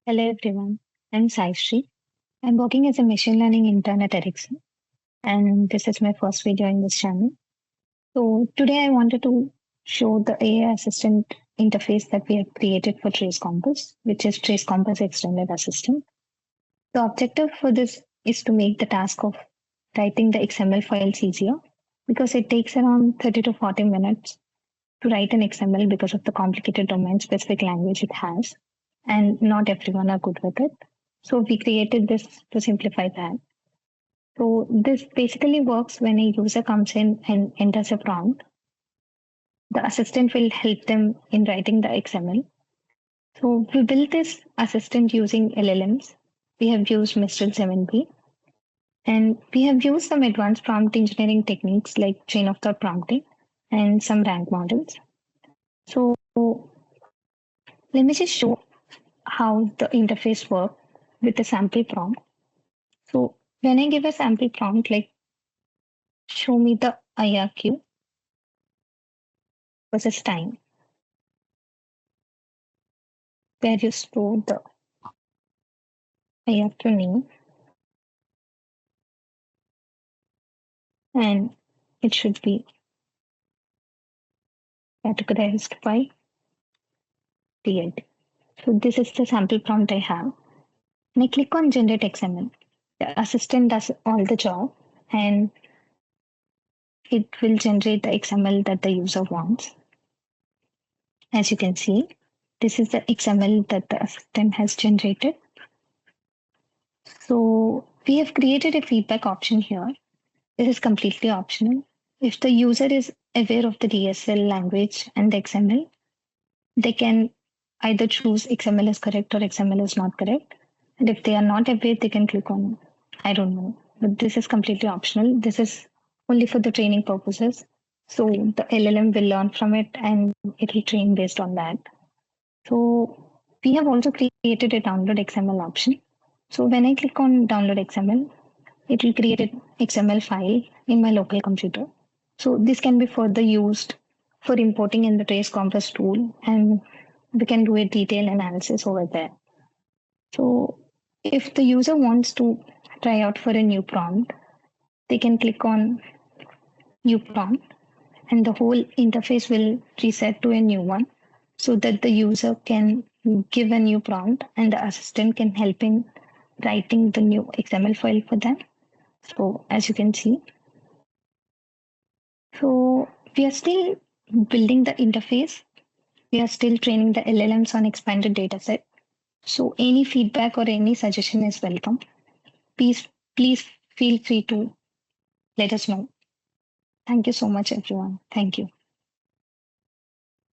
Hello everyone, I'm Sai Sree. I'm working as a machine learning intern at Ericsson, and this is my first video in this channel. So today I wanted to show the AI assistant interface that we have created for Trace Compass, which is Trace Compass Extended Assistant. The objective for this is to make the task of writing the XML files easier because it takes around 30 to 40 minutes to write an XML because of the complicated domain specific language it has, and not everyone are good with it. So we created this to simplify that. So this basically works when a user comes in and enters a prompt. The assistant will help them in writing the XML. So we built this assistant using LLMs. We have used Mistral 7B, and we have used some advanced prompt engineering techniques like chain of thought prompting and some rank models. So let me just show how the interface works with a sample prompt. So when I give a sample prompt like show me the IRQ versus time, where you store the IRQ name, and it should be categorized by TLD. So this is the sample prompt I have. And I click on generate XML. The assistant does all the job and it will generate the XML that the user wants. As you can see, this is the XML that the assistant has generated. So we have created a feedback option here. This is completely optional. If the user is aware of the DSL language and the XML, they can either choose XML is correct or XML is not correct. And if they are not aware, they can click on, I don't know. But this is completely optional. This is only for the training purposes. So the LLM will learn from it and it will train based on that. So we have also created a download XML option. So when I click on download XML, it will create an XML file in my local computer. So this can be further used for importing in the Trace Compass tool, and we can do a detailed analysis over there. So if the user wants to try out for a new prompt, they can click on new prompt and the whole interface will reset to a new one so that the user can give a new prompt and the assistant can help in writing the new XML file for them. So as you can see, so we are still building the interface. We are still training the LLMs on expanded dataset. So any feedback or any suggestion is welcome. Please feel free to let us know. Thank you so much, everyone. Thank you.